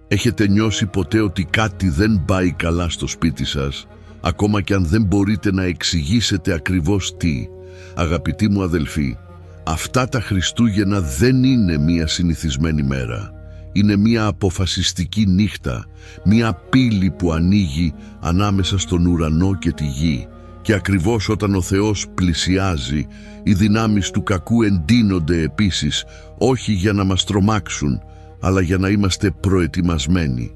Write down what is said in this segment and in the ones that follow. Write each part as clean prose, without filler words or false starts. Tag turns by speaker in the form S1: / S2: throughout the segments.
S1: Έχετε νιώσει ποτέ ότι κάτι δεν πάει καλά στο σπίτι σας, ακόμα και αν δεν μπορείτε να εξηγήσετε ακριβώς τι? Αγαπητοί μου αδελφοί, αυτά τα Χριστούγεννα δεν είναι μία συνηθισμένη μέρα. Είναι μία αποφασιστική νύχτα, μία πύλη που ανοίγει ανάμεσα στον ουρανό και τη γη. Και ακριβώς όταν ο Θεός πλησιάζει, οι δυνάμεις του κακού εντείνονται επίσης, όχι για να μας τρομάξουν, αλλά για να είμαστε προετοιμασμένοι.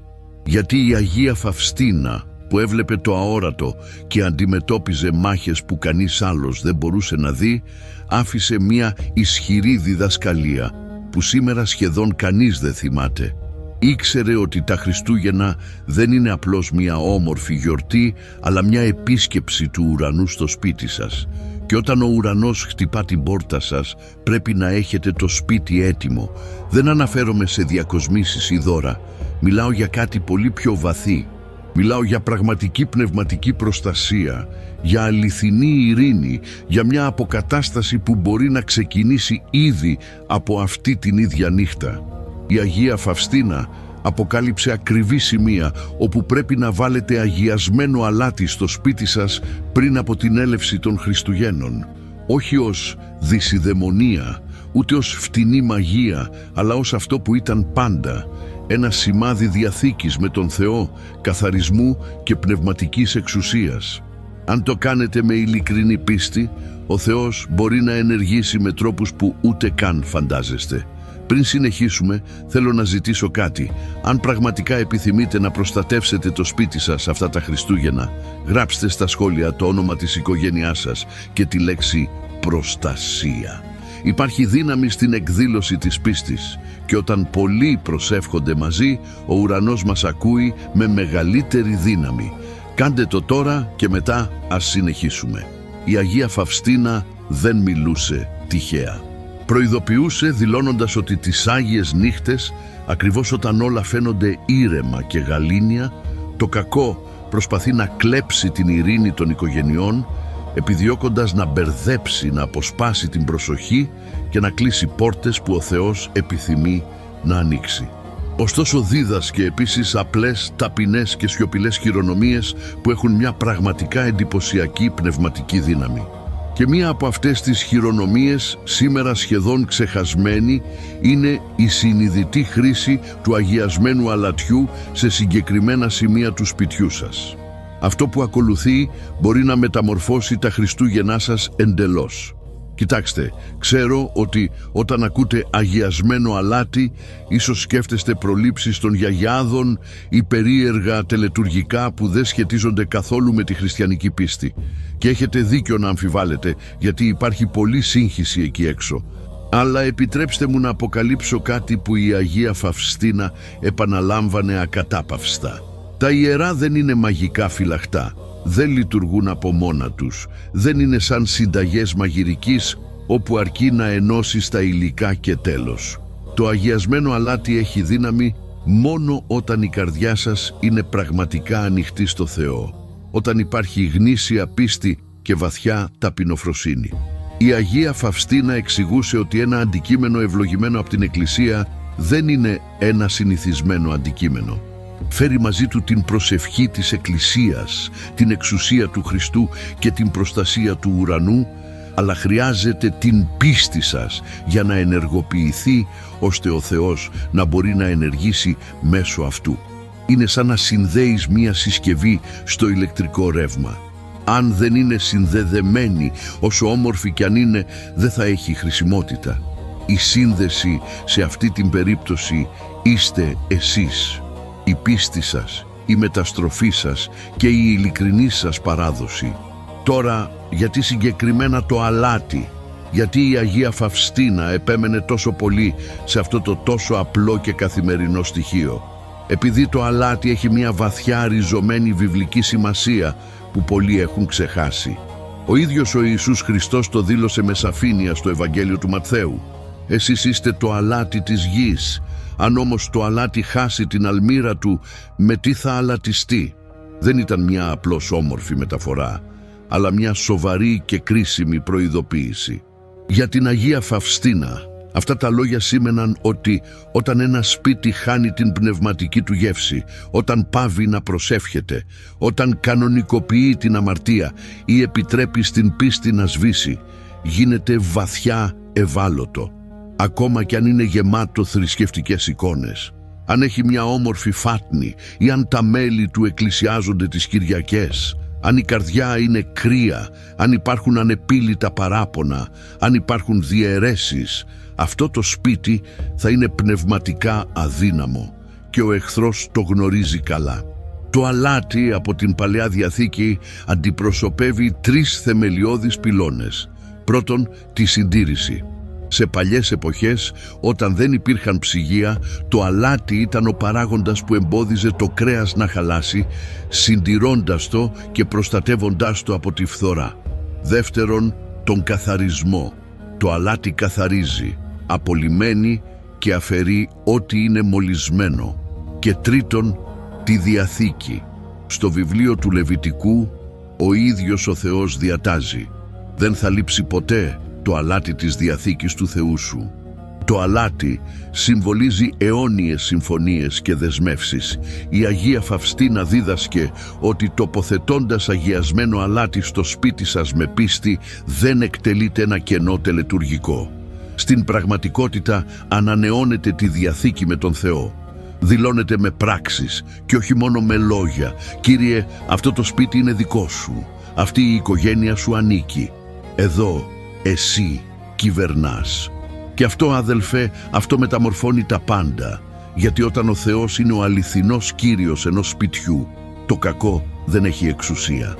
S1: Γιατί η Αγία Φαυστίνα, που έβλεπε το αόρατο και αντιμετώπιζε μάχες που κανείς άλλος δεν μπορούσε να δει, άφησε μια ισχυρή διδασκαλία που σήμερα σχεδόν κανείς δεν θυμάται. Ήξερε ότι τα Χριστούγεννα δεν είναι απλώς μια όμορφη γιορτή, αλλά μια επίσκεψη του ουρανού στο σπίτι σας. Και όταν ο ουρανός χτυπά την πόρτα σας, πρέπει να έχετε το σπίτι έτοιμο. Δεν αναφέρομαι σε διακοσμήσεις ή δώρα. Μιλάω για κάτι πολύ πιο βαθύ. Μιλάω για πραγματική πνευματική προστασία, για αληθινή ειρήνη, για μια αποκατάσταση που μπορεί να ξεκινήσει ήδη από αυτή την ίδια νύχτα. Η Αγία Φαυστίνα αποκάλυψε ακριβή σημεία όπου πρέπει να βάλετε αγιασμένο αλάτι στο σπίτι σας πριν από την έλευση των Χριστουγέννων. Όχι ως δυσιδαιμονία, ούτε ως φτηνή μαγεία, αλλά ως αυτό που ήταν πάντα, ένα σημάδι διαθήκης με τον Θεό, καθαρισμού και πνευματικής εξουσίας. Αν το κάνετε με ειλικρινή πίστη, ο Θεός μπορεί να ενεργήσει με τρόπους που ούτε καν φαντάζεστε. Πριν συνεχίσουμε, θέλω να ζητήσω κάτι. Αν πραγματικά επιθυμείτε να προστατεύσετε το σπίτι σας αυτά τα Χριστούγεννα, γράψτε στα σχόλια το όνομα της οικογένειάς σας και τη λέξη προστασία. Υπάρχει δύναμη στην εκδήλωση της πίστης και όταν πολλοί προσεύχονται μαζί, ο ουρανός μας ακούει με μεγαλύτερη δύναμη. Κάντε το τώρα και μετά ας συνεχίσουμε. Η Αγία Φαυστίνα δεν μιλούσε τυχαία. Προειδοποιούσε δηλώνοντας ότι τις Άγιες νύχτες, ακριβώς όταν όλα φαίνονται ήρεμα και γαλήνια, το κακό προσπαθεί να κλέψει την ειρήνη των οικογενειών, επιδιώκοντας να μπερδέψει, να αποσπάσει την προσοχή και να κλείσει πόρτες που ο Θεός επιθυμεί να ανοίξει. Ωστόσο δίδασκε επίσης απλές, ταπεινές και σιωπηλές χειρονομίες που έχουν μια πραγματικά εντυπωσιακή πνευματική δύναμη. Και μία από αυτές τις χειρονομίες, σήμερα σχεδόν ξεχασμένη, είναι η συνειδητή χρήση του αγιασμένου αλατιού σε συγκεκριμένα σημεία του σπιτιού σας. Αυτό που ακολουθεί μπορεί να μεταμορφώσει τα Χριστούγεννά σας εντελώς. Κοιτάξτε, ξέρω ότι όταν ακούτε αγιασμένο αλάτι, ίσως σκέφτεστε προλήψεις των γιαγιάδων ή περίεργα τελετουργικά που δεν σχετίζονται καθόλου με τη χριστιανική πίστη. Και έχετε δίκιο να αμφιβάλλετε, γιατί υπάρχει πολλή σύγχυση εκεί έξω. Αλλά επιτρέψτε μου να αποκαλύψω κάτι που η Αγία Φαυστίνα επαναλάμβανε ακατάπαυστα. Τα ιερά δεν είναι μαγικά φυλαχτά. Δεν λειτουργούν από μόνα τους. Δεν είναι σαν συνταγές μαγειρικής όπου αρκεί να ενώσεις τα υλικά και τέλος. Το αγιασμένο αλάτι έχει δύναμη μόνο όταν η καρδιά σας είναι πραγματικά ανοιχτή στο Θεό. Όταν υπάρχει γνήσια πίστη και βαθιά ταπεινοφροσύνη. Η Αγία Φαυστίνα εξηγούσε ότι ένα αντικείμενο ευλογημένο από την Εκκλησία δεν είναι ένα συνηθισμένο αντικείμενο. Φέρει μαζί του την προσευχή της Εκκλησίας, την εξουσία του Χριστού και την προστασία του ουρανού, αλλά χρειάζεται την πίστη σας για να ενεργοποιηθεί, ώστε ο Θεός να μπορεί να ενεργήσει μέσω αυτού. Είναι σαν να συνδέεις μία συσκευή στο ηλεκτρικό ρεύμα. Αν δεν είναι συνδεδεμένη, όσο όμορφη κι αν είναι, δεν θα έχει χρησιμότητα. Η σύνδεση σε αυτή την περίπτωση είστε εσείς. Η πίστη σας, η μεταστροφή σας και η ειλικρινή σας παράδοση. Τώρα, γιατί συγκεκριμένα το αλάτι, γιατί η Αγία Φαυστίνα επέμενε τόσο πολύ σε αυτό το τόσο απλό και καθημερινό στοιχείο? Επειδή το αλάτι έχει μια βαθιά ριζωμένη βιβλική σημασία που πολλοί έχουν ξεχάσει. Ο ίδιος ο Ιησούς Χριστός το δήλωσε με σαφήνεια στο Ευαγγέλιο του Ματθαίου. Εσείς είστε το αλάτι της γης. Αν όμως το αλάτι χάσει την αλμύρα του, με τι θα αλατιστεί? Δεν ήταν μια απλώς όμορφη μεταφορά, αλλά μια σοβαρή και κρίσιμη προειδοποίηση. Για την Αγία Φαυστίνα, Αυτά τα λόγια σήμαιναν ότι όταν ένα σπίτι χάνει την πνευματική του γεύση, όταν πάβει να προσεύχεται, όταν κανονικοποιεί την αμαρτία ή επιτρέπει στην πίστη να σβήσει, γίνεται βαθιά ευάλωτο, ακόμα κι αν είναι γεμάτο θρησκευτικές εικόνες. Αν έχει μια όμορφη φάτνη ή αν τα μέλη του εκκλησιάζονται τις Κυριακές, αν η καρδιά είναι κρύα, αν υπάρχουν ανεπίλητα παράπονα, αν υπάρχουν διαιρέσεις, αυτό το σπίτι θα είναι πνευματικά αδύναμο και ο εχθρός το γνωρίζει καλά. Το αλάτι από την Παλαιά Διαθήκη αντιπροσωπεύει 3 θεμελιώδεις πυλώνες. Πρώτον, τη συντήρηση. Σε παλιές εποχές, όταν δεν υπήρχαν ψυγεία, το αλάτι ήταν ο παράγοντας που εμπόδιζε το κρέας να χαλάσει, συντηρώντας το και προστατεύοντάς το από τη φθορά. Δεύτερον, τον καθαρισμό. Το αλάτι καθαρίζει, απολυμμένει και αφαιρεί ό,τι είναι μολυσμένο. Και τρίτον, τη Διαθήκη. Στο βιβλίο του Λεβιτικού, ο ίδιος ο Θεός διατάζει: «Δεν θα λείψει ποτέ το αλάτι της Διαθήκης του Θεού σου». Το αλάτι συμβολίζει αιώνιες συμφωνίες και δεσμεύσεις. Η Αγία Φαυστίνα δίδασκε ότι τοποθετώντας αγιασμένο αλάτι στο σπίτι σας με πίστη, δεν εκτελείται ένα κενό τελετουργικό. Στην πραγματικότητα ανανεώνετε τη Διαθήκη με τον Θεό. Δηλώνετε με πράξεις και όχι μόνο με λόγια: «Κύριε, αυτό το σπίτι είναι δικό σου. Αυτή η οικογένεια σου ανήκει. Εδώ εσύ κυβερνάς». Και αυτό, αδελφέ, αυτό μεταμορφώνει τα πάντα. Γιατί όταν ο Θεός είναι ο αληθινός Κύριος ενός σπιτιού, το κακό δεν έχει εξουσία.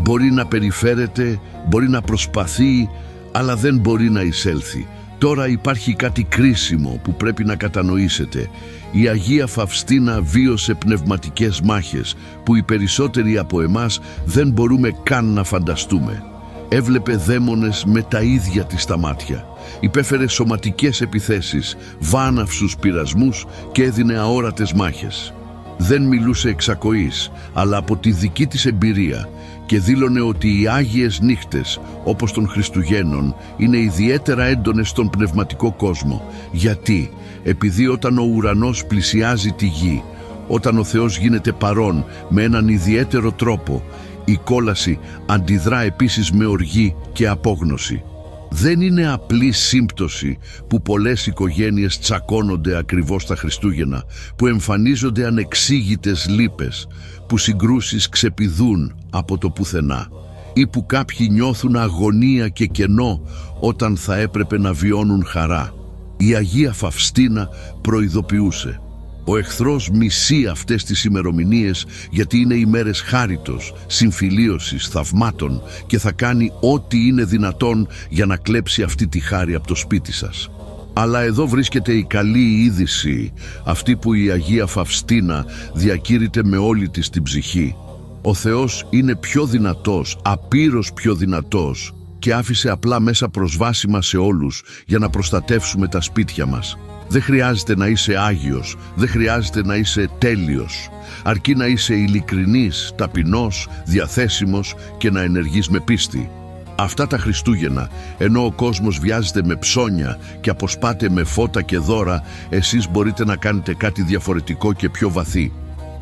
S1: Μπορεί να περιφέρεται, μπορεί να προσπαθεί, αλλά δεν μπορεί να εισέλθει. Τώρα υπάρχει κάτι κρίσιμο που πρέπει να κατανοήσετε. Η Αγία Φαυστίνα βίωσε πνευματικές μάχες που οι περισσότεροι από εμάς δεν μπορούμε καν να φανταστούμε. Έβλεπε δαίμονες με τα ίδια της τα μάτια. Υπέφερε σωματικές επιθέσεις, βάναυσους πειρασμούς και έδινε αόρατες μάχες. Δεν μιλούσε εξακοής, αλλά από τη δική της εμπειρία, και δήλωνε ότι οι Άγιες νύχτες, όπως των Χριστουγέννων, είναι ιδιαίτερα έντονες στον πνευματικό κόσμο. Γιατί? Επειδή όταν ο ουρανός πλησιάζει τη γη, όταν ο Θεός γίνεται παρόν με έναν ιδιαίτερο τρόπο, η κόλαση αντιδρά επίσης με οργή και απόγνωση. Δεν είναι απλή σύμπτωση που πολλές οικογένειες τσακώνονται ακριβώς τα Χριστούγεννα, που εμφανίζονται ανεξήγητες λύπες, που συγκρούσεις ξεπηδούν από το πουθενά ή που κάποιοι νιώθουν αγωνία και κενό όταν θα έπρεπε να βιώνουν χαρά. Η Αγία Φαυστίνα προειδοποιούσε: ο εχθρός μισεί αυτές τις ημερομηνίες γιατί είναι ημέρες χάριτος, συμφιλίωσης, θαυμάτων και θα κάνει ό,τι είναι δυνατόν για να κλέψει αυτή τη χάρη από το σπίτι σας. Αλλά εδώ βρίσκεται η καλή είδηση, αυτή που η Αγία Φαυστίνα διακήρυται με όλη της την ψυχή. Ο Θεός είναι πιο δυνατός, απείρως πιο δυνατός, και άφησε απλά μέσα προσβάσιμα σε όλους για να προστατεύσουμε τα σπίτια μας. Δεν χρειάζεται να είσαι άγιος, δεν χρειάζεται να είσαι τέλειος. Αρκεί να είσαι ειλικρινής, ταπεινός, διαθέσιμος και να ενεργείς με πίστη. Αυτά τα Χριστούγεννα, ενώ ο κόσμος βιάζεται με ψώνια και αποσπάται με φώτα και δώρα, εσείς μπορείτε να κάνετε κάτι διαφορετικό και πιο βαθύ.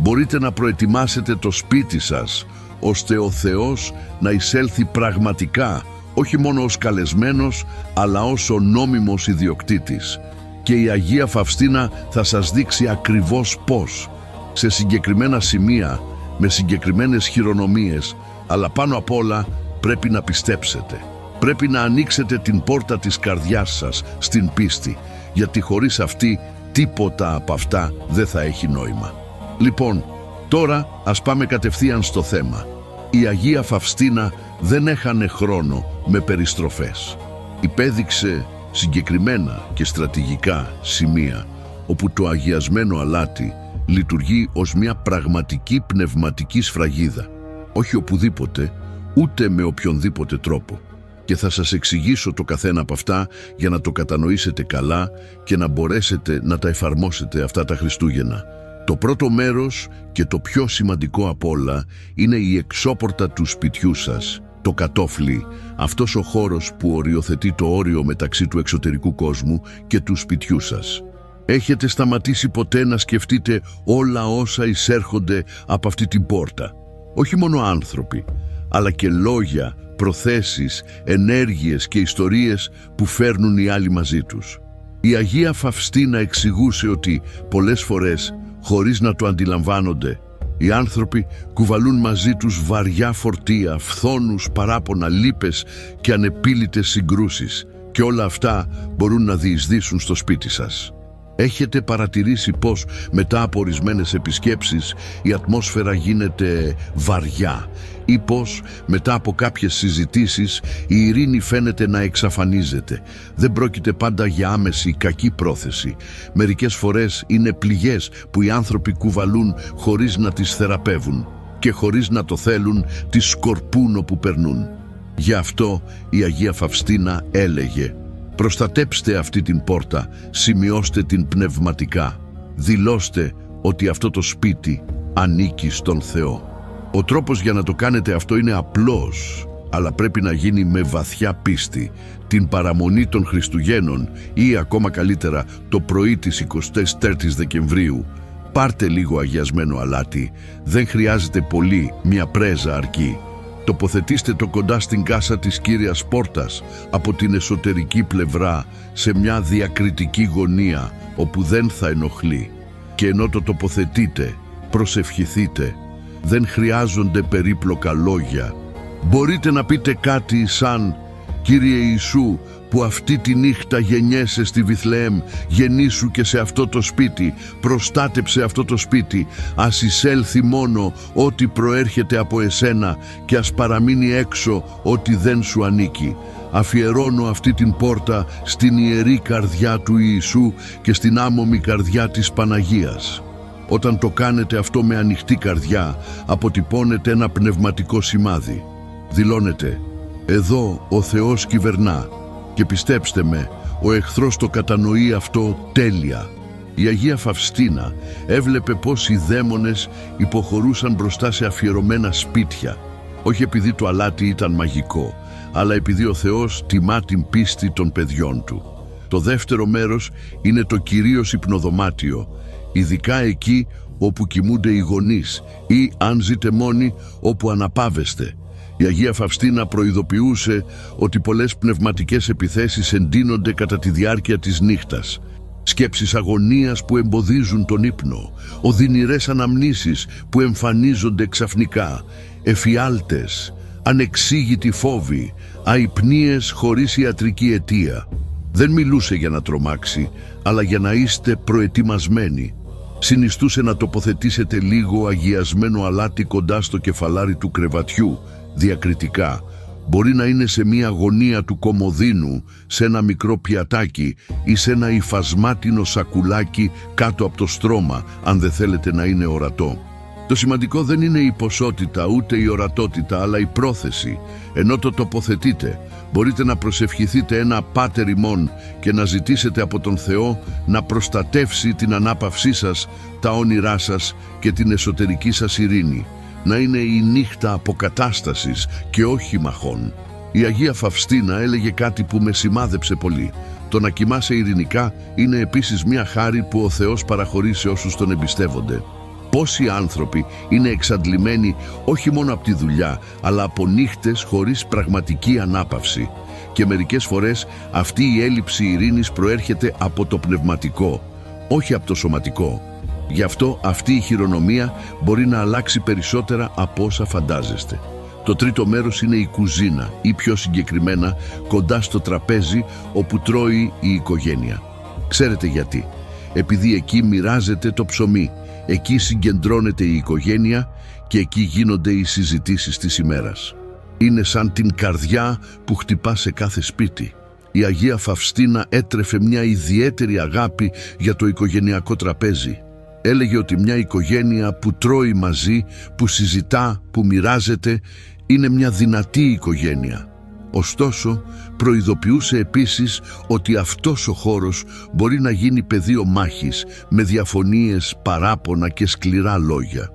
S1: Μπορείτε να προετοιμάσετε το σπίτι σας, ώστε ο Θεός να εισέλθει πραγματικά, όχι μόνο ως καλεσμένος, αλλά ως ο νόμιμος ιδιοκτήτης. Και η Αγία Φαυστίνα θα σας δείξει ακριβώς πώς, σε συγκεκριμένα σημεία, με συγκεκριμένες χειρονομίες, αλλά πάνω απ' όλα πρέπει να πιστέψετε. Πρέπει να ανοίξετε την πόρτα της καρδιάς σας στην πίστη, γιατί χωρίς αυτή τίποτα από αυτά δεν θα έχει νόημα. Λοιπόν, τώρα ας πάμε κατευθείαν στο θέμα. Η Αγία Φαυστίνα δεν έχανε χρόνο με περιστροφές. Υπέδειξε συγκεκριμένα και στρατηγικά σημεία όπου το αγιασμένο αλάτι λειτουργεί ως μια πραγματική πνευματική σφραγίδα, όχι οπουδήποτε, ούτε με οποιονδήποτε τρόπο. Και θα σας εξηγήσω το καθένα από αυτά για να το κατανοήσετε καλά και να μπορέσετε να τα εφαρμόσετε αυτά τα Χριστούγεννα. Το πρώτο μέρος και το πιο σημαντικό απ' όλα είναι η εξώπορτα του σπιτιού σας, το κατόφλι, αυτός ο χώρος που οριοθετεί το όριο μεταξύ του εξωτερικού κόσμου και του σπιτιού σας. Έχετε σταματήσει ποτέ να σκεφτείτε όλα όσα εισέρχονται από αυτή την πόρτα? Όχι μόνο άνθρωποι, αλλά και λόγια, προθέσεις, ενέργειες και ιστορίες που φέρνουν οι άλλοι μαζί τους. Η Αγία Φαυστίνα εξηγούσε ότι πολλές φορές, χωρίς να το αντιλαμβάνονται, οι άνθρωποι κουβαλούν μαζί τους βαριά φορτία, φθόνους, παράπονα, λύπες και ανεπίλητες συγκρούσεις, και όλα αυτά μπορούν να διεισδύσουν στο σπίτι σας. Έχετε παρατηρήσει πως μετά από ορισμένες επισκέψεις η ατμόσφαιρα γίνεται βαριά, ή πως μετά από κάποιες συζητήσεις η ειρήνη φαίνεται να εξαφανίζεται? Δεν πρόκειται πάντα για άμεση κακή πρόθεση. Μερικές φορές είναι πληγές που οι άνθρωποι κουβαλούν χωρίς να τις θεραπεύουν, και χωρίς να το θέλουν τις σκορπούν όπου περνούν. Γι' αυτό η Αγία Φαυστίνα έλεγε: προστατέψτε αυτή την πόρτα, σημειώστε την πνευματικά, δηλώστε ότι αυτό το σπίτι ανήκει στον Θεό. Ο τρόπος για να το κάνετε αυτό είναι απλός, αλλά πρέπει να γίνει με βαθιά πίστη. Την παραμονή των Χριστουγέννων, ή ακόμα καλύτερα το πρωί της 24ης Δεκεμβρίου, πάρτε λίγο αγιασμένο αλάτι, δεν χρειάζεται πολύ, μια πρέζα αρκεί. Τοποθετήστε το κοντά στην κάσα της κύριας πόρτας, από την εσωτερική πλευρά, σε μια διακριτική γωνία όπου δεν θα ενοχλεί. Και ενώ το τοποθετείτε, προσευχηθείτε. Δεν χρειάζονται περίπλοκα λόγια. Μπορείτε να πείτε κάτι σαν: Κύριε Ιησού, που αυτή τη νύχτα γεννιέσαι στη Βιθλεέμ, γεννήσου και σε αυτό το σπίτι, προστάτεψε αυτό το σπίτι, ας εισέλθει μόνο ό,τι προέρχεται από εσένα και ας παραμείνει έξω ό,τι δεν σου ανήκει. Αφιερώνω αυτή την πόρτα στην ιερή καρδιά του Ιησού και στην άμωμη καρδιά της Παναγίας. Όταν το κάνετε αυτό με ανοιχτή καρδιά, αποτυπώνετε ένα πνευματικό σημάδι. Δηλώνετε: εδώ ο Θεός κυβερνά. Και πιστέψτε με, ο εχθρός το κατανοεί αυτό τέλεια. Η Αγία Φαυστίνα έβλεπε πως οι δαίμονες υποχωρούσαν μπροστά σε αφιερωμένα σπίτια. Όχι επειδή το αλάτι ήταν μαγικό, αλλά επειδή ο Θεός τιμά την πίστη των παιδιών του. Το δεύτερο μέρος είναι το κυρίως υπνοδωμάτιο, ειδικά εκεί όπου κοιμούνται οι γονείς, ή αν ζείτε μόνοι, όπου αναπαύεστε. Η Αγία Φαυστίνα προειδοποιούσε ότι πολλές πνευματικές επιθέσεις εντείνονται κατά τη διάρκεια της νύχτας. Σκέψεις αγωνίας που εμποδίζουν τον ύπνο, οδυνηρές αναμνήσεις που εμφανίζονται ξαφνικά, εφιάλτες, ανεξήγητοι φόβοι, αϊπνίες χωρίς ιατρική αιτία. Δεν μιλούσε για να τρομάξει, αλλά για να είστε προετοιμασμένοι. Συνιστούσε να τοποθετήσετε λίγο αγιασμένο αλάτι κοντά στο κεφαλάρι του κρεβατιού, διακριτικά. Μπορεί να είναι σε μία γωνία του κομοδίνου, σε ένα μικρό πιατάκι ή σε ένα υφασμάτινο σακουλάκι κάτω από το στρώμα, αν δεν θέλετε να είναι ορατό. Το σημαντικό δεν είναι η ποσότητα ούτε η ορατότητα, αλλά η πρόθεση. Ενώ το τοποθετείτε, μπορείτε να προσευχηθείτε ένα Πάτερ ημών και να ζητήσετε από τον Θεό να προστατεύσει την ανάπαυσή σας, τα όνειρά σας και την εσωτερική σας ειρήνη. Να είναι η νύχτα αποκατάστασης και όχι μαχών. Η Αγία Φαυστίνα έλεγε κάτι που με σημάδεψε πολύ. Το να κοιμάσαι ειρηνικά είναι επίσης μια χάρη που ο Θεός παραχωρεί σε όσους τον εμπιστεύονται. Πόσοι άνθρωποι είναι εξαντλημένοι όχι μόνο από τη δουλειά, αλλά από νύχτες χωρίς πραγματική ανάπαυση. Και μερικές φορές αυτή η έλλειψη ειρήνης προέρχεται από το πνευματικό, όχι από το σωματικό. Γι' αυτό αυτή η χειρονομία μπορεί να αλλάξει περισσότερα από όσα φαντάζεστε. Το τρίτο μέρος είναι η κουζίνα, ή πιο συγκεκριμένα κοντά στο τραπέζι όπου τρώει η οικογένεια. Ξέρετε γιατί? Επειδή εκεί μοιράζεται το ψωμί, εκεί συγκεντρώνεται η οικογένεια και εκεί γίνονται οι συζητήσεις της ημέρας. Είναι σαν την καρδιά που χτυπά σε κάθε σπίτι. Η Αγία Φαυστίνα έτρεφε μια ιδιαίτερη αγάπη για το οικογενειακό τραπέζι. Έλεγε ότι μια οικογένεια που τρώει μαζί, που συζητά, που μοιράζεται, είναι μια δυνατή οικογένεια. Ωστόσο, προειδοποιούσε επίσης ότι αυτός ο χώρος μπορεί να γίνει πεδίο μάχης, με διαφωνίες, παράπονα και σκληρά λόγια.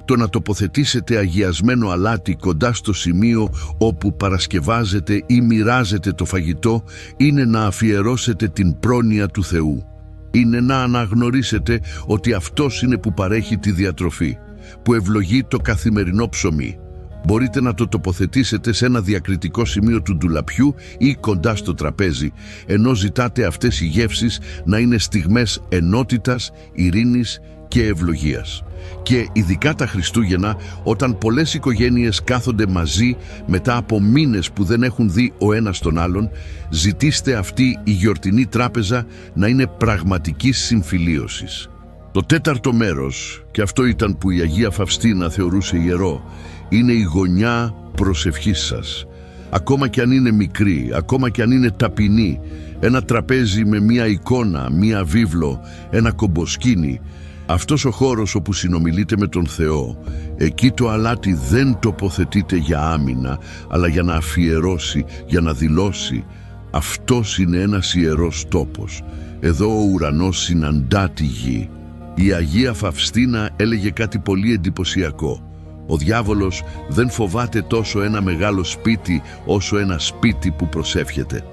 S1: το να τοποθετήσετε αγιασμένο αλάτι κοντά στο σημείο όπου παρασκευάζετε ή μοιράζετε το φαγητό είναι να αφιερώσετε την πρόνοια του Θεού. Είναι να αναγνωρίσετε ότι Αυτός είναι που παρέχει τη διατροφή, που ευλογεί το καθημερινό ψωμί. Μπορείτε να το τοποθετήσετε σε ένα διακριτικό σημείο του ντουλαπιού ή κοντά στο τραπέζι, ενώ ζητάτε αυτές οι γεύσεις να είναι στιγμές ενότητας, ειρήνης και ευλογίας. Και ειδικά τα Χριστούγεννα, όταν πολλές οικογένειες κάθονται μαζί μετά από μήνες που δεν έχουν δει ο ένας τον άλλον, ζητήστε αυτή η γιορτινή τράπεζα να είναι πραγματικής συμφιλίωσης. Το τέταρτο μέρος, και αυτό ήταν που η Αγία Φαυστίνα θεωρούσε ιερό, είναι η γωνιά προσευχής σας. Ακόμα κι αν είναι μικρή, ακόμα κι αν είναι ταπεινή, ένα τραπέζι με μία εικόνα, μία βίβλο, ένα κομποσκήνι, αυτός ο χώρος όπου συνομιλείτε με τον Θεό, εκεί το αλάτι δεν τοποθετείται για άμυνα, αλλά για να αφιερώσει, για να δηλώσει. Αυτός είναι ένας ιερός τόπος. Εδώ ο ουρανός συναντά τη γη. Η Αγία Φαυστίνα έλεγε κάτι πολύ εντυπωσιακό. Ο διάβολος δεν φοβάται τόσο ένα μεγάλο σπίτι όσο ένα σπίτι που προσεύχεται.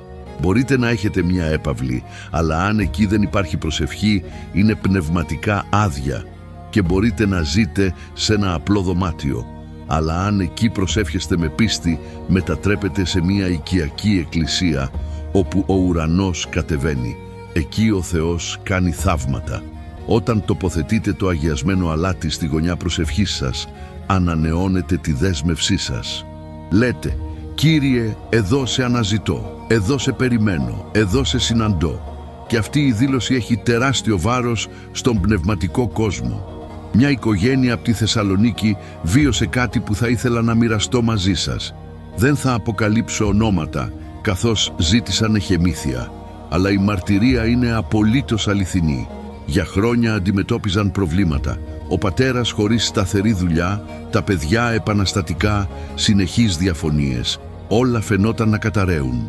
S1: Μπορείτε να έχετε μια έπαυλη, αλλά αν εκεί δεν υπάρχει προσευχή, είναι πνευματικά άδεια και μπορείτε να ζείτε σε ένα απλό δωμάτιο. Αλλά αν εκεί προσεύχεστε με πίστη, μετατρέπετε σε μια οικιακή εκκλησία, όπου ο ουρανός κατεβαίνει. Εκεί ο Θεός κάνει θαύματα. Όταν τοποθετείτε το αγιασμένο αλάτι στη γωνιά προσευχής σας, ανανεώνετε τη δέσμευσή σας. Λέτε: «Κύριε, εδώ σε αναζητώ, εδώ σε περιμένω, εδώ σε συναντώ». Και αυτή η δήλωση έχει τεράστιο βάρος στον πνευματικό κόσμο. Μια οικογένεια από τη Θεσσαλονίκη βίωσε κάτι που θα ήθελα να μοιραστώ μαζί σας. Δεν θα αποκαλύψω ονόματα, καθώς ζήτησαν εχεμήθεια, αλλά η μαρτυρία είναι απολύτως αληθινή. Για χρόνια αντιμετώπιζαν προβλήματα. Ο πατέρας χωρίς σταθερή δουλειά, τα παιδιά επαναστατικά, συνεχείς διαφωνίες. Όλα φαινόταν να καταραίουν.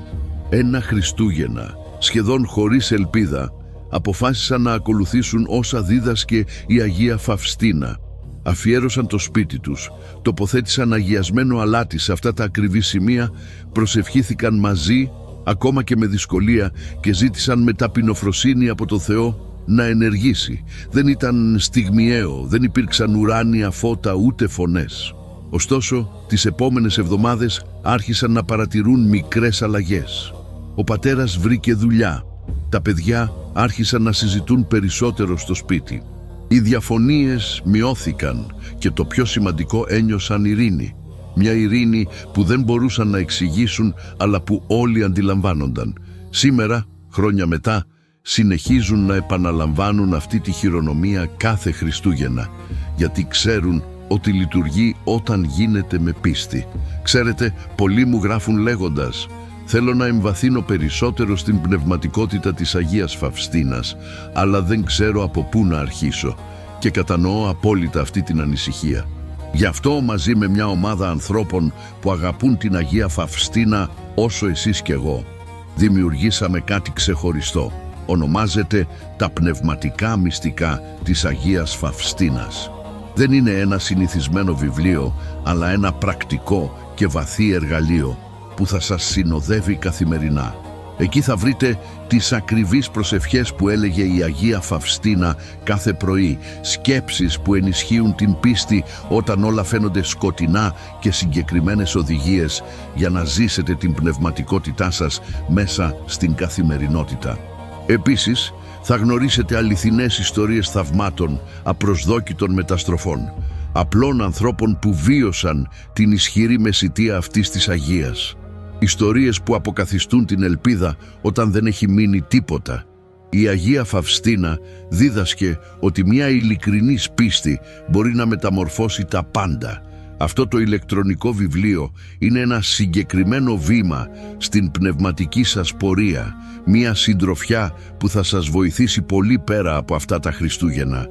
S1: Ένα Χριστούγεννα, σχεδόν χωρίς ελπίδα, αποφάσισαν να ακολουθήσουν όσα δίδασκε η Αγία Φαυστίνα. Αφιέρωσαν το σπίτι τους, τοποθέτησαν αγιασμένο αλάτι σε αυτά τα ακριβή σημεία, προσευχήθηκαν μαζί, ακόμα και με δυσκολία, και ζήτησαν με ταπεινοφροσύνη από το Θεό να ενεργήσει. Δεν ήταν στιγμιαίο, δεν υπήρξαν ουράνια φώτα ούτε φωνές. Ωστόσο, τις επόμενες εβδομάδες άρχισαν να παρατηρούν μικρές αλλαγές. Ο πατέρας βρήκε δουλειά. Τα παιδιά άρχισαν να συζητούν περισσότερο στο σπίτι. Οι διαφωνίες μειώθηκαν και το πιο σημαντικό, ένιωσαν ειρήνη. Μια ειρήνη που δεν μπορούσαν να εξηγήσουν, αλλά που όλοι αντιλαμβάνονταν. Σήμερα, χρόνια μετά, συνεχίζουν να επαναλαμβάνουν αυτή τη χειρονομία κάθε Χριστούγεννα, γιατί ξέρουν ότι λειτουργεί όταν γίνεται με πίστη. Ξέρετε, πολλοί μου γράφουν λέγοντας: «Θέλω να εμβαθύνω περισσότερο στην πνευματικότητα της Αγίας Φαυστίνας, αλλά δεν ξέρω από πού να αρχίσω», και κατανοώ απόλυτα αυτή την ανησυχία. Γι' αυτό, μαζί με μια ομάδα ανθρώπων που αγαπούν την Αγία Φαυστίνα όσο εσείς και εγώ, δημιουργήσαμε κάτι ξεχωριστό. Ονομάζεται «Τα πνευματικά μυστικά της Αγίας Φαυστίνας». Δεν είναι ένα συνηθισμένο βιβλίο, αλλά ένα πρακτικό και βαθύ εργαλείο που θα σας συνοδεύει καθημερινά. Εκεί θα βρείτε τις ακριβείς προσευχές που έλεγε η Αγία Φαυστίνα κάθε πρωί, σκέψεις που ενισχύουν την πίστη όταν όλα φαίνονται σκοτεινά και συγκεκριμένες οδηγίες για να ζήσετε την πνευματικότητά σας μέσα στην καθημερινότητα. Επίσης, θα γνωρίσετε αληθινές ιστορίες θαυμάτων, απροσδόκητων μεταστροφών, απλών ανθρώπων που βίωσαν την ισχυρή μεσιτεία αυτής της Αγίας. Ιστορίες που αποκαθιστούν την ελπίδα όταν δεν έχει μείνει τίποτα. Η Αγία Φαυστίνα δίδασκε ότι μια ειλικρινής πίστη μπορεί να μεταμορφώσει τα πάντα. Αυτό το ηλεκτρονικό βιβλίο είναι ένα συγκεκριμένο βήμα στην πνευματική σας πορεία, μια συντροφιά που θα σας βοηθήσει πολύ πέρα από αυτά τα Χριστούγεννα.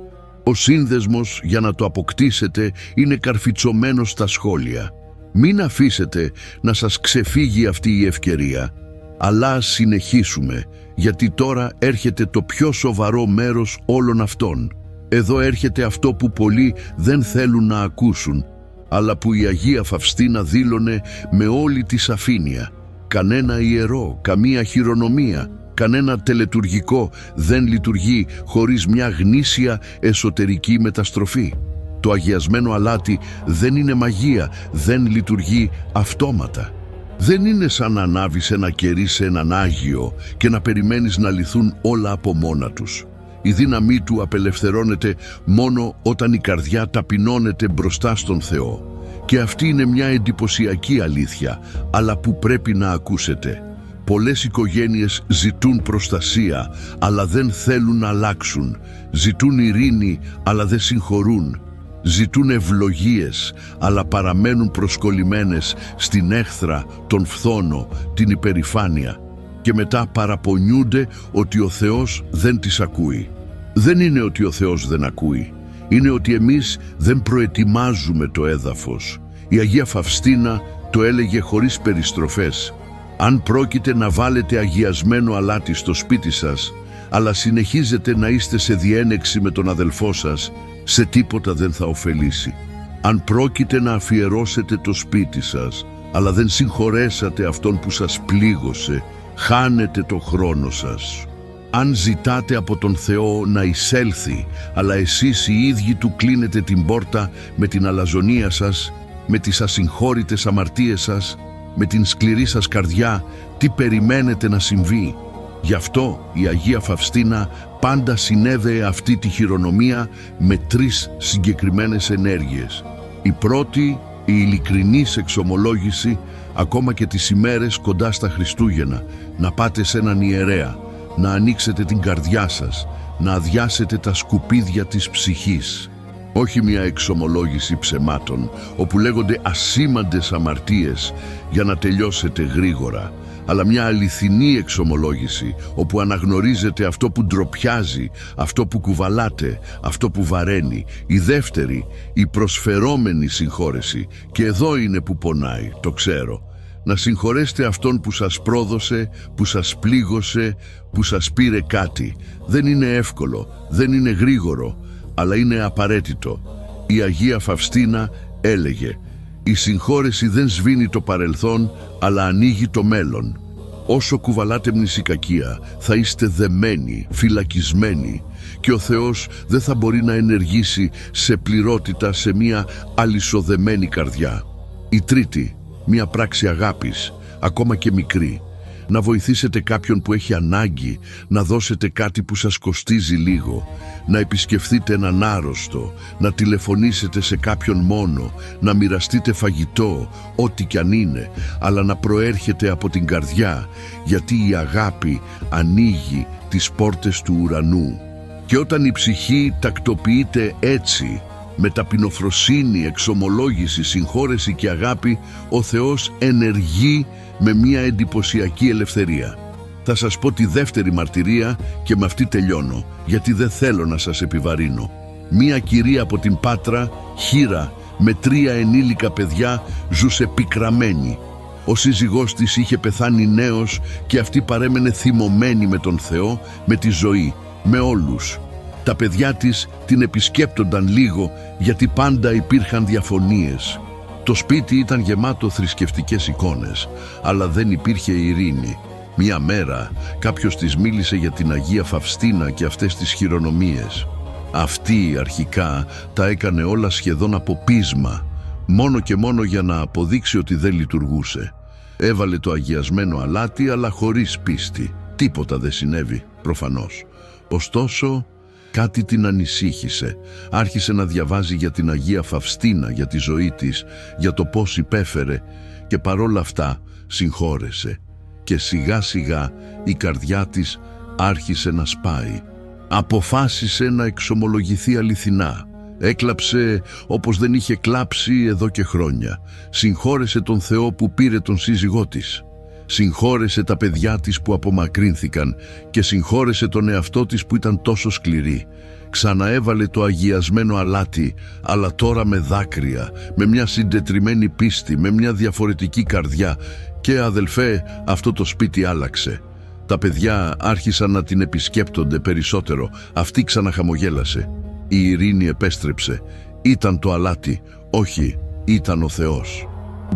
S1: Ο σύνδεσμος για να το αποκτήσετε είναι καρφιτσωμένος στα σχόλια. Μην αφήσετε να σας ξεφύγει αυτή η ευκαιρία, αλλά ας συνεχίσουμε, γιατί τώρα έρχεται το πιο σοβαρό μέρος όλων αυτών. Εδώ έρχεται αυτό που πολλοί δεν θέλουν να ακούσουν, αλλά που η Αγία Φαυστίνα δήλωνε με όλη τη σαφήνεια. Κανένα ιερό, καμία χειρονομία, κανένα τελετουργικό δεν λειτουργεί χωρίς μια γνήσια εσωτερική μεταστροφή. Το αγιασμένο αλάτι δεν είναι μαγεία, δεν λειτουργεί αυτόματα. Δεν είναι σαν να ανάβεις ένα κερί σε έναν Άγιο και να περιμένεις να λυθούν όλα από μόνα τους. Η δύναμή του απελευθερώνεται μόνο όταν η καρδιά ταπεινώνεται μπροστά στον Θεό. Και αυτή είναι μια εντυπωσιακή αλήθεια, αλλά που πρέπει να ακούσετε. Πολλές οικογένειες ζητούν προστασία, αλλά δεν θέλουν να αλλάξουν. Ζητούν ειρήνη, αλλά δεν συγχωρούν. Ζητούν ευλογίες, αλλά παραμένουν προσκολλημένες στην έχθρα, τον φθόνο, την υπερηφάνεια. Και μετά παραπονιούνται ότι ο Θεός δεν τις ακούει. Δεν είναι ότι ο Θεός δεν ακούει. Είναι ότι εμείς δεν προετοιμάζουμε το έδαφος. Η Αγία Φαυστίνα το έλεγε χωρίς περιστροφές. Αν πρόκειται να βάλετε αγιασμένο αλάτι στο σπίτι σας, αλλά συνεχίζετε να είστε σε διένεξη με τον αδελφό σας, σε τίποτα δεν θα ωφελήσει. Αν πρόκειται να αφιερώσετε το σπίτι σας, αλλά δεν συγχωρέσατε αυτόν που σας πλήγωσε, χάνετε το χρόνο σας. Αν ζητάτε από τον Θεό να εισέλθει, αλλά εσείς οι ίδιοι του κλείνετε την πόρτα με την αλαζονία σας, με τις ασυγχώρητες αμαρτίες σας, με την σκληρή σας καρδιά, τι περιμένετε να συμβεί? Γι' αυτό η Αγία Φαυστίνα πάντα συνέδεε αυτή τη χειρονομία με 3 συγκεκριμένες ενέργειες. Η πρώτη, η ειλικρινής εξομολόγηση, ακόμα και τις ημέρες κοντά στα Χριστούγεννα, να πάτε σε έναν ιερέα, να ανοίξετε την καρδιά σας, να αδειάσετε τα σκουπίδια της ψυχής. Όχι μια εξομολόγηση ψεμάτων, όπου λέγονται ασήμαντες αμαρτίες για να τελειώσετε γρήγορα, αλλά μια αληθινή εξομολόγηση, όπου αναγνωρίζετε αυτό που ντροπιάζει, αυτό που κουβαλάτε, αυτό που βαραίνει. Η δεύτερη, η προσφερόμενη συγχώρεση, και εδώ είναι που πονάει, το ξέρω. Να συγχωρέσετε αυτόν που σας πρόδωσε, που σας πλήγωσε, που σας πήρε κάτι. Δεν είναι εύκολο, δεν είναι γρήγορο, αλλά είναι απαραίτητο. Η Αγία Φαυστίνα έλεγε: η συγχώρεση δεν σβήνει το παρελθόν, αλλά ανοίγει το μέλλον. Όσο κουβαλάτε μνησικακία, θα είστε δεμένοι, φυλακισμένοι, και ο Θεός δεν θα μπορεί να ενεργήσει σε πληρότητα σε μια αλυσοδεμένη καρδιά. Η τρίτη, μια πράξη αγάπης, ακόμα και μικρή. Να βοηθήσετε κάποιον που έχει ανάγκη, να δώσετε κάτι που σας κοστίζει λίγο, να επισκεφθείτε έναν άρρωστο, να τηλεφωνήσετε σε κάποιον μόνο, να μοιραστείτε φαγητό, ό,τι κι αν είναι, αλλά να προέρχεται από την καρδιά, γιατί η αγάπη ανοίγει τις πόρτες του ουρανού. Και όταν η ψυχή τακτοποιείται έτσι, με ταπεινοφροσύνη, εξομολόγηση, συγχώρεση και αγάπη, ο Θεός ενεργεί με μια εντυπωσιακή ελευθερία. Θα σας πω τη δεύτερη μαρτυρία και με αυτή τελειώνω, γιατί δεν θέλω να σας επιβαρύνω. Μία κυρία από την Πάτρα, χήρα, με 3 ενήλικα παιδιά, ζούσε πικραμένη. Ο σύζυγός της είχε πεθάνει νέος και αυτή παρέμενε θυμωμένη με τον Θεό, με τη ζωή, με όλους. Τα παιδιά της την επισκέπτονταν λίγο, γιατί πάντα υπήρχαν διαφωνίες. Το σπίτι ήταν γεμάτο θρησκευτικές εικόνες, αλλά δεν υπήρχε ειρήνη. Μια μέρα κάποιος της μίλησε για την Αγία Φαυστίνα και αυτές τις χειρονομίες. Αυτή αρχικά τα έκανε όλα σχεδόν από πείσμα, μόνο και μόνο για να αποδείξει ότι δεν λειτουργούσε. Έβαλε το αγιασμένο αλάτι, αλλά χωρίς πίστη. Τίποτα δεν συνέβη, προφανώς. Ωστόσο, κάτι την ανησύχησε. Άρχισε να διαβάζει για την Αγία Φαυστίνα, για τη ζωή της, για το πώς υπέφερε, και παρόλα αυτά συγχώρεσε. Και σιγά σιγά η καρδιά της άρχισε να σπάει. Αποφάσισε να εξομολογηθεί αληθινά. Έκλαψε όπως δεν είχε κλάψει εδώ και χρόνια. Συγχώρεσε τον Θεό που πήρε τον σύζυγό της. Συγχώρεσε τα παιδιά της που απομακρύνθηκαν και συγχώρεσε τον εαυτό της που ήταν τόσο σκληρή. Ξαναέβαλε το αγιασμένο αλάτι, αλλά τώρα με δάκρυα, με μια συντετριμμένη πίστη, με μια διαφορετική καρδιά. Και αδελφέ, αυτό το σπίτι άλλαξε. Τα παιδιά άρχισαν να την επισκέπτονται περισσότερο. Αυτή ξαναχαμογέλασε. Η ειρήνη επέστρεψε. Ήταν το αλάτι, όχι, ήταν ο Θεός.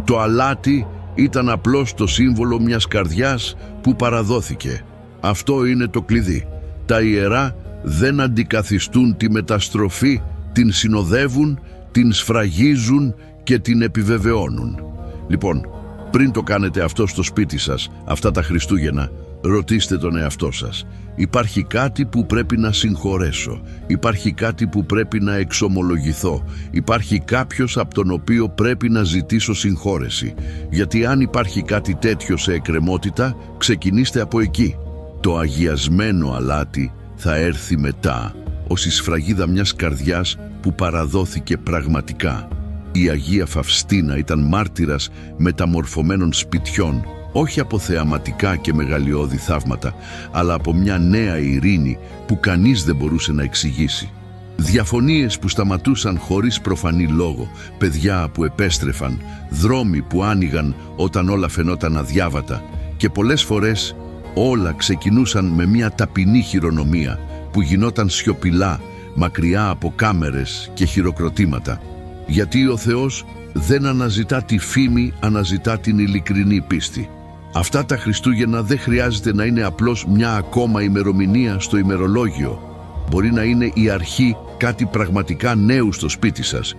S1: Το αλάτι ήταν απλώς το σύμβολο μιας καρδιάς που παραδόθηκε. Αυτό είναι το κλειδί. Τα ιερά δεν αντικαθιστούν τη μεταστροφή, την συνοδεύουν, την σφραγίζουν και την επιβεβαιώνουν. Λοιπόν, πριν το κάνετε αυτό στο σπίτι σας, αυτά τα Χριστούγεννα, ρωτήστε τον εαυτό σας. Υπάρχει κάτι που πρέπει να συγχωρέσω. Υπάρχει κάτι που πρέπει να εξομολογηθώ. Υπάρχει κάποιος από τον οποίο πρέπει να ζητήσω συγχώρεση. Γιατί αν υπάρχει κάτι τέτοιο σε εκκρεμότητα, ξεκινήστε από εκεί. Το αγιασμένο αλάτι θα έρθει μετά, ως η σφραγίδα μιας καρδιάς που παραδόθηκε πραγματικά. Η Αγία Φαυστίνα ήταν μάρτυρας μεταμορφωμένων σπιτιών, όχι από θεαματικά και μεγαλειώδη θαύματα, αλλά από μια νέα ειρήνη που κανείς δεν μπορούσε να εξηγήσει. Διαφωνίες που σταματούσαν χωρίς προφανή λόγο, παιδιά που επέστρεφαν, δρόμοι που άνοιγαν όταν όλα φαινόταν αδιάβατα και πολλές φορές όλα ξεκινούσαν με μια ταπεινή χειρονομία που γινόταν σιωπηλά, μακριά από κάμερες και χειροκροτήματα. Γιατί ο Θεός δεν αναζητά τη φήμη, αναζητά την ειλικρινή πίστη. Αυτά τα Χριστούγεννα δεν χρειάζεται να είναι απλώς μια ακόμα ημερομηνία στο ημερολόγιο. Μπορεί να είναι η αρχή κάτι πραγματικά νέου στο σπίτι σας.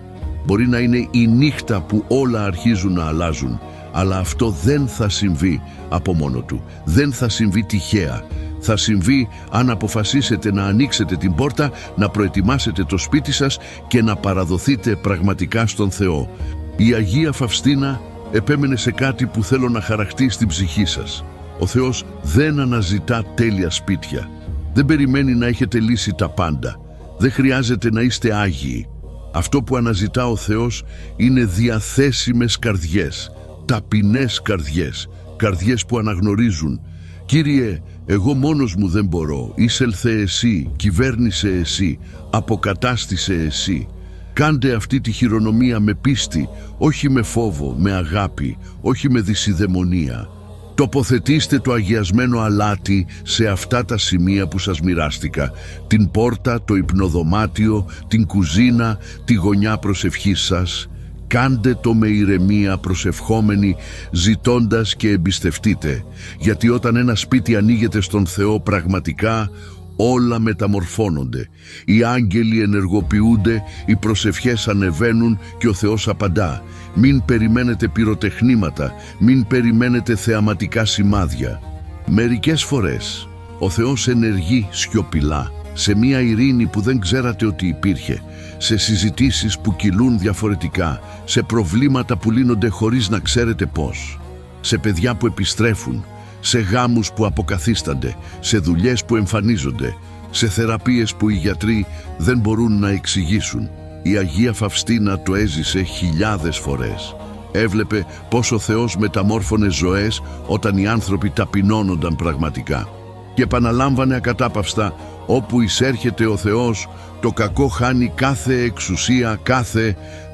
S1: Μπορεί να είναι η νύχτα που όλα αρχίζουν να αλλάζουν. Αλλά αυτό δεν θα συμβεί από μόνο του. Δεν θα συμβεί τυχαία. Θα συμβεί αν αποφασίσετε να ανοίξετε την πόρτα, να προετοιμάσετε το σπίτι σας και να παραδοθείτε πραγματικά στον Θεό. Η Αγία Φαυστίνα επέμενε σε κάτι που θέλω να χαραχτεί στην ψυχή σας. Ο Θεός δεν αναζητά τέλεια σπίτια. Δεν περιμένει να έχετε λύσει τα πάντα. Δεν χρειάζεται να είστε άγιοι. Αυτό που αναζητά ο Θεός είναι διαθέσιμες καρδιές, ταπεινές καρδιές, καρδιές που αναγνωρίζουν. Κύριε, εγώ μόνος μου δεν μπορώ. Εισέλθε εσύ, κυβέρνησε εσύ, αποκατάστησε εσύ. Κάντε αυτή τη χειρονομία με πίστη, όχι με φόβο, με αγάπη, όχι με δυσιδαιμονία. Τοποθετήστε το αγιασμένο αλάτι σε αυτά τα σημεία που σας μοιράστηκα. Την πόρτα, το υπνοδωμάτιο, την κουζίνα, τη γωνιά προσευχής σας. Κάντε το με ηρεμία, προσευχόμενοι, ζητώντας και εμπιστευτείτε. Γιατί όταν ένα σπίτι ανοίγεται στον Θεό πραγματικά, όλα μεταμορφώνονται. Οι άγγελοι ενεργοποιούνται, οι προσευχές ανεβαίνουν και ο Θεός απαντά. Μην περιμένετε πυροτεχνήματα, μην περιμένετε θεαματικά σημάδια. Μερικές φορές ο Θεός ενεργεί σιωπηλά, σε μια ειρήνη που δεν ξέρατε ότι υπήρχε, σε συζητήσεις που κυλούν διαφορετικά, σε προβλήματα που λύνονται χωρίς να ξέρετε πώς, σε παιδιά που επιστρέφουν, σε γάμους που αποκαθίστανται, σε δουλειές που εμφανίζονται, σε θεραπείες που οι γιατροί δεν μπορούν να εξηγήσουν. Η Αγία Φαυστίνα το έζησε χιλιάδες φορές. Έβλεπε πώς ο Θεός μεταμόρφωνε ζωές όταν οι άνθρωποι ταπεινώνονταν πραγματικά. Και επαναλάμβανε ακατάπαυστα, όπου εισέρχεται ο Θεός, το κακό χάνει κάθε εξουσία,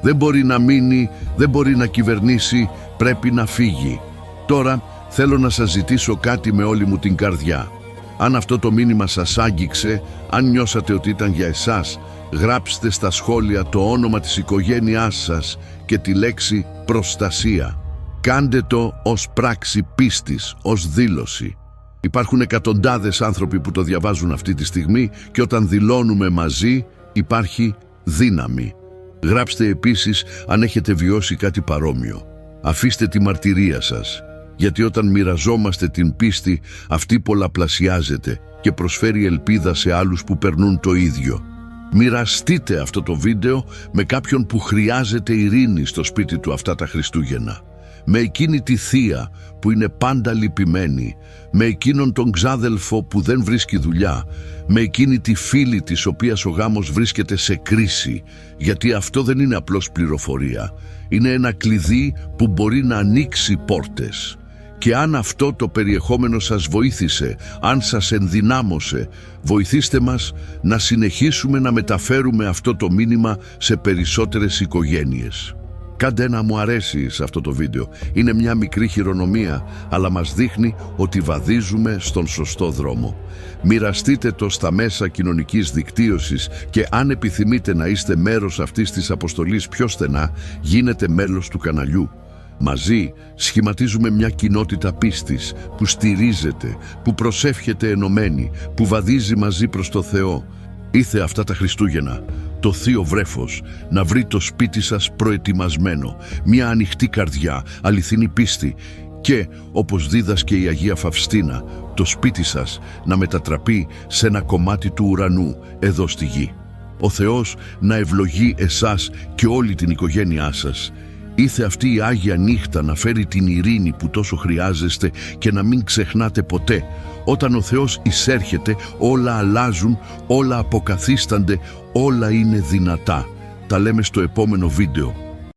S1: δεν μπορεί να μείνει, δεν μπορεί να κυβερνήσει, πρέπει να φύγει. Τώρα θέλω να σας ζητήσω κάτι με όλη μου την καρδιά. Αν αυτό το μήνυμα σας άγγιξε, αν νιώσατε ότι ήταν για εσάς, γράψτε στα σχόλια το όνομα της οικογένειάς σας και τη λέξη προστασία. Κάντε το ως πράξη πίστης, ως δήλωση. Υπάρχουν εκατοντάδες άνθρωποι που το διαβάζουν αυτή τη στιγμή και όταν δηλώνουμε μαζί υπάρχει δύναμη. Γράψτε επίσης αν έχετε βιώσει κάτι παρόμοιο. Αφήστε τη μαρτυρία σας, γιατί όταν μοιραζόμαστε την πίστη, αυτή πολλαπλασιάζεται και προσφέρει ελπίδα σε άλλους που περνούν το ίδιο. Μοιραστείτε αυτό το βίντεο με κάποιον που χρειάζεται ειρήνη στο σπίτι του αυτά τα Χριστούγεννα. Με εκείνη τη θεία που είναι πάντα λυπημένη, με εκείνον τον ξάδελφο που δεν βρίσκει δουλειά, με εκείνη τη φίλη της οποίας ο γάμος βρίσκεται σε κρίση, γιατί αυτό δεν είναι απλώς πληροφορία, είναι ένα κλειδί που μπορεί να ανοίξει πόρτες. Και αν αυτό το περιεχόμενο σας βοήθησε, αν σας ενδυνάμωσε, βοηθήστε μας να συνεχίσουμε να μεταφέρουμε αυτό το μήνυμα σε περισσότερες οικογένειες. Κάντε ένα μου αρέσει σε αυτό το βίντεο. Είναι μια μικρή χειρονομία, αλλά μας δείχνει ότι βαδίζουμε στον σωστό δρόμο. Μοιραστείτε το στα μέσα κοινωνικής δικτύωσης και αν επιθυμείτε να είστε μέρος αυτής της αποστολής πιο στενά, γίνετε μέλος του καναλιού. Μαζί σχηματίζουμε μια κοινότητα πίστης που στηρίζεται, που προσεύχεται ενωμένη, που βαδίζει μαζί προς το Θεό. Ήθε αυτά τα Χριστούγεννα το Θείο Βρέφος να βρει το σπίτι σας προετοιμασμένο, μια ανοιχτή καρδιά, αληθινή πίστη και, όπως δίδασκε η Αγία Φαυστίνα, το σπίτι σας να μετατραπεί σε ένα κομμάτι του ουρανού εδώ στη γη. Ο Θεός να ευλογεί εσάς και όλη την οικογένειά σας. Ήθε αυτή η Άγια Νύχτα να φέρει την ειρήνη που τόσο χρειάζεστε και να μην ξεχνάτε ποτέ. Όταν ο Θεός εισέρχεται, όλα αλλάζουν, όλα αποκαθίστανται, όλα είναι δυνατά. Τα λέμε στο επόμενο βίντεο.